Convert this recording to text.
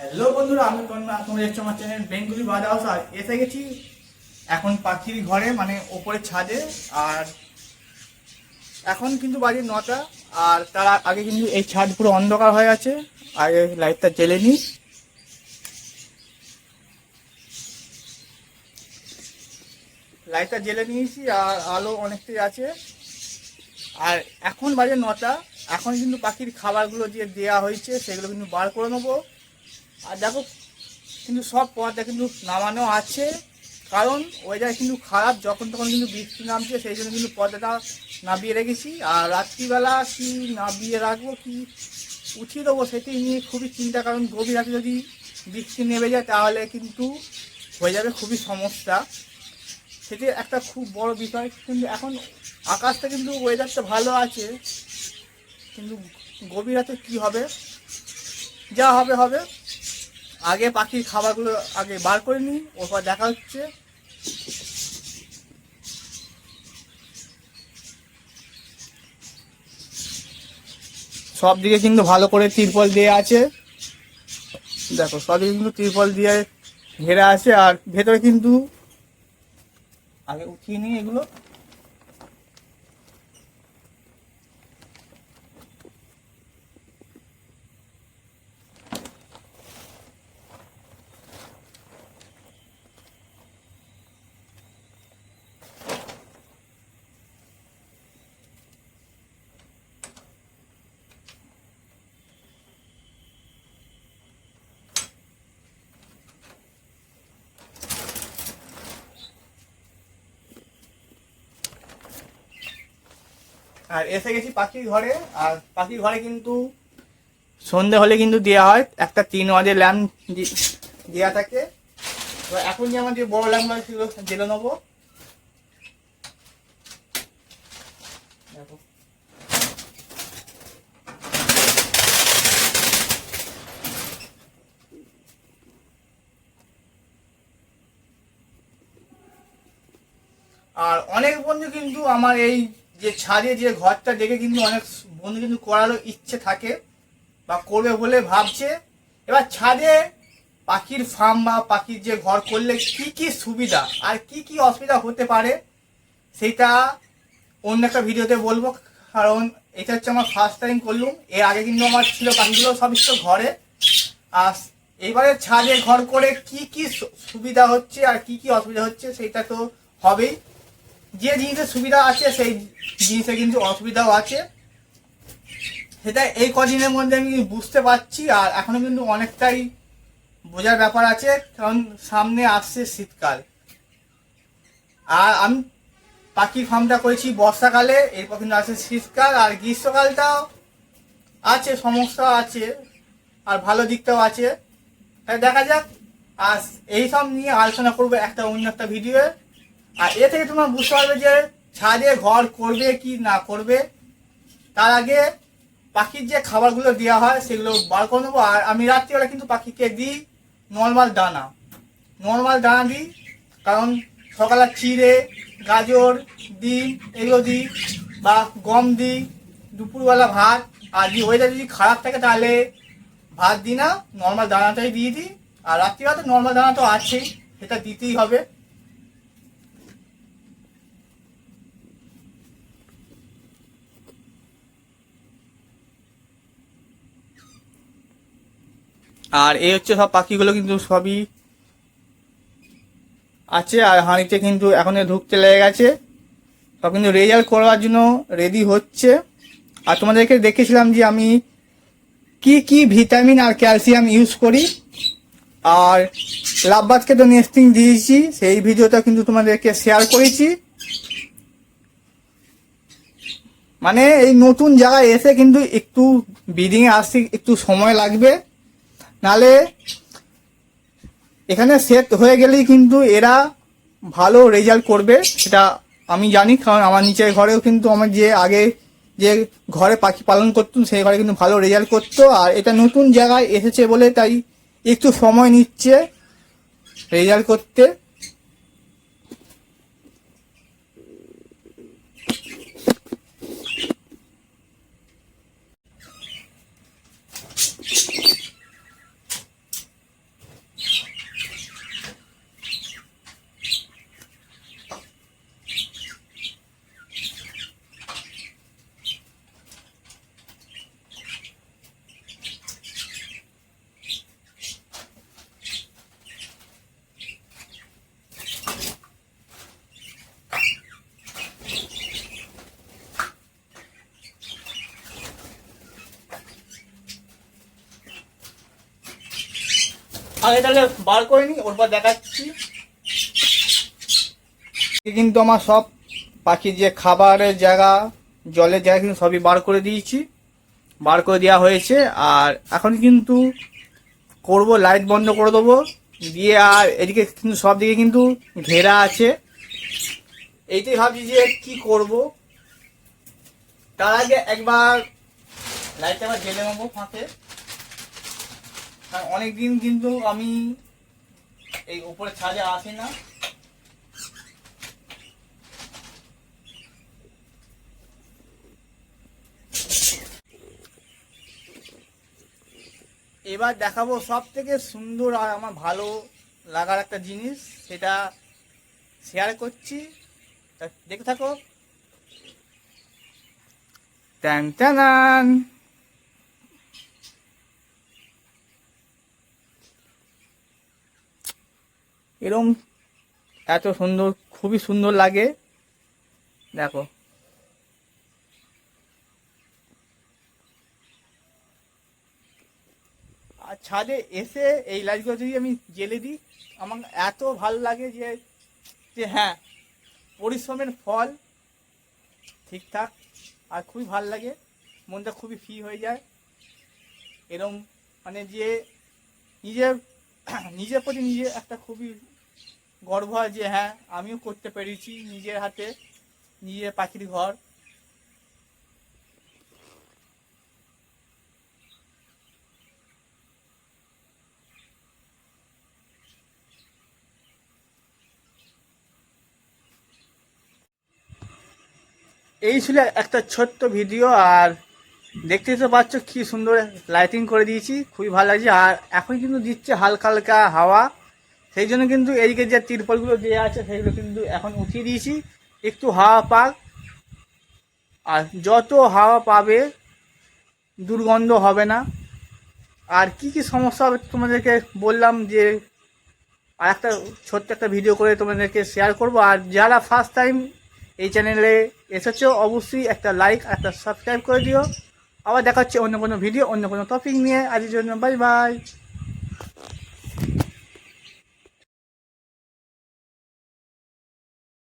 Hello বন্ধুরা, আমি তন্ময়। তোমরা দেখছো আমার চ্যানেল বেঙ্গলি বার্ড হাউস। আর এসে গেছি এখন পাখির ঘরে, মানে ওপরে ছাদে। আর এখন কিন্তু বাজে 9টা। আর তার আগে কিন্তু এই ছাদ পুরো অন্ধকার হয়ে আছে। আগে লাইটটা জ্বেলে নিই। লাইটটা জ্বেলে নিয়েছি আর আলো অনেকটাই আছে। আর এখন বাজে 9টা। এখন কিন্তু পাখির খাবারগুলো যে দেওয়া হয়েছে সেগুলো কিন্তু বার করে নেবো। আর দেখো কিন্তু সব পর্দা কিন্তু নামানো আছে, কারণ ওয়েদার কিন্তু খারাপ, যখন তখন কিন্তু বৃষ্টি নামছে, সেই জন্য কিন্তু পর্দাটা নামিয়ে রেখেছি। আর রাত্রিবেলা কি নামিয়ে রাখবো কি উঠিয়ে দেবো সেটি নিয়ে খুবই চিন্তা, কারণ গভীর রাতে যদি বৃষ্টি নেমে যায় তাহলে কিন্তু হয়ে যাবে খুবই সমস্যা। সেটি একটা খুব বড় বিষয়। কিন্তু এখন আকাশটা কিন্তু ওয়েদারটা ভালো আছে, কিন্তু গভীর রাতে কী হবে, যা হবে হবে। আগে পাখির খাবারগুলো আগে বার করে নিই, ওরপর দেখা হচ্ছে। সব দিকে কিন্তু ভালো করে তিরপল দিয়ে আছে, দেখো সব দিকে কিন্তু তিরপল দিয়ে ঘেরা আছে। আর ভেতরে কিন্তু আগে উঠিয়ে নিই এগুলো। আর এসে গেছি পাখির ঘরে। আর পাখির ঘরে কিন্তু সন্ধে হলে কিন্তু দেওয়া হয় একটা 3 ওয়াটের ল্যাম্প দেওয়া থাকে। এবার এখন যে আমার যে বড় ল্যাম্পগুলো সেগুলো জেলে নেবো। দেখো আর অনেক বন্ধু কিন্তু আমার এই যে ছাদে যে ঘরটা দেখে কিন্তু অনেক বন্ধু কিন্তু করারও ইচ্ছে থাকে বা করবে বলে ভাবছে। এবার ছাদে পাখির ফার্ম বা পাখির যে ঘর করলে কি কি সুবিধা আর কি কি অসুবিধা হতে পারে সেটা অন্য একটা ভিডিওতে বলবো, কারণ এটা হচ্ছে আমার ফার্স্ট টাইম করলুম। এর আগে কিন্তু আমার ছিল পাখিগুলো সব ছিল ঘরে। আর এইবারে ছাদে ঘর করে কি কি সুবিধা হচ্ছে আর কি কি অসুবিধা হচ্ছে সেটা তো হবেই। যে জিনিসের সুবিধা আছে সেই জিনিসের কিন্তু অসুবিধাও আছে, সেটা এই কদিনের মধ্যে আমি বুঝতে পারছি। আর এখনো কিন্তু অনেকটাই বোঝার ব্যাপার আছে, কারণ সামনে আসছে শীতকাল। আর আমি পাখির ফার্মটা করেছি বর্ষাকালে, এরপর কিন্তু আসছে শীতকাল। আর গ্রীষ্মকালটাও আছে, সমস্যা আছে আর ভালো দিকটাও আছে, তাই দেখা যাক। আর এইসব নিয়ে আলোচনা করবো একটা অন্য একটা ভিডিও। আর এ থেকে তোমরা বুঝতে পারবে যে ছাদে ঘর করবে কি না করবে। তার আগে পাখির যে খাবারগুলো দেওয়া হয় সেগুলো বার করে নেবো। আর আমি রাত্রিবেলা কিন্তু পাখিকে দিই নর্মাল দানা দিই, কারণ সকালে চিড়ে, গাজর, ডিম এগুলো দিই, বা গম দিই। দুপুরবেলা ভাত। আর যদি ওয়েদার যদি খারাপ থাকে তাহলে ভাত দিই না, নর্মাল দানাটাই দিয়ে দিই। আর রাত্রিবেলা তো নর্মাল দানা তো আছেই, সেটা দিতেই হবে। আর এই হচ্ছে সব পাখিগুলো কিন্তু সবই আছে। আর হাঁড়িতে কিন্তু এখন ঢুকতে লেগে গেছে, সব কিন্তু রেজাল্ট করার জন্য রেডি হচ্ছে। আর তোমাদেরকে দেখেছিলাম যে আমি কি কি ভিটামিন আর ক্যালসিয়াম ইউজ করি। আর লাভবাদকে তো নেস্টিং দিয়েছি, সেই ভিডিওটা কিন্তু তোমাদেরকে শেয়ার করেছি। মানে এই নতুন জায়গায় এসে কিন্তু একটু ব্রিডিংয়ে আসতে একটু সময় লাগবে, নালে এখানে সেট হয়ে গেলেই কিন্তু এরা ভালো রেজাল্ট করবে, সেটা আমি জানি। কারণ আমার নিচের ঘরেও কিন্তু আমার যে আগে যে ঘরে পাখি পালন করতুম সেই ঘরে কিন্তু ভালো রেজাল্ট করতো। আর এটা নতুন জায়গায় এসেছে বলে তাই একটু সময় নিচ্ছে রেজাল্ট করতে। আগে তাহলে বার করে নি, ওর পর দেখাচ্ছি। কিন্তু আমার সব পাখির যে খাবারের জায়গা, জলের জায়গা কিন্তু সবই বার করে দিয়েছি, বার করে দেওয়া হয়েছে। আর এখন কিন্তু করব, লাইট বন্ধ করে দেবো দিয়ে। আর এদিকে কিন্তু সব দিকে কিন্তু ঘেরা আছে। এইটাই ভাবছি যে কি করব। তার আগে একবার লাইটটা আবার জ্বেলে নেবো ফাঁকে, কারণ অনেকদিন কিন্তু আমি এই উপরে ছাদে আসি না। এবার দেখাবো সব থেকে সুন্দর আর আমার ভালো লাগার একটা জিনিস, সেটা শেয়ার করছি, দেখে থাকো। টান টান, এরম এত সুন্দর, খুবই সুন্দর লাগে, দেখো। আর ছাদে এসে এই লাইটগুলো যদি আমি জ্বেলে দিই, আমার এত ভালো লাগে যে যে হ্যাঁ, পরিশ্রমের ফল ঠিকঠাক। আর খুবই ভালো লাগে, মনটা খুবই ফ্রি হয়ে যায়। এরম মানে যে নিজের নিজের প্রতি নিজে একটা খুবই গর্ব হয় যে হ্যাঁ, আমিও করতে পেরেছি নিজের হাতে নিজের পাখির ঘর। এই ছিল একটা ছোট্ট ভিডিও। আর দেখতেই তো পাচ্ছ কি সুন্দর লাইটিং করে দিয়েছি, খুবই ভালো লাগছে। আর এখন কিন্তু দিচ্ছে হালকা হালকা হাওয়া, সেই জন্য কিন্তু এইদিকে যে তিরপলগুলো দেওয়া আছে সেগুলো কিন্তু এখন উঠিয়ে দিয়েছি, একটু হাওয়া পাক। আর যত হাওয়া পাবে দুর্গন্ধ হবে না। আর কি কি সমস্যা হবে তোমাদেরকে বললাম যে আর একটা ছোট্ট একটা ভিডিও করে তোমাদেরকে শেয়ার করব। আর যারা ফার্স্ট টাইম এই চ্যানেলে এসেছো অবশ্যই একটা লাইক, একটা সাবস্ক্রাইব করে দিও। আবার দেখা হচ্ছে অন্য কোনো ভিডিও, অন্য কোনো টপিক নিয়ে। আজকের জন্য বাই বাই।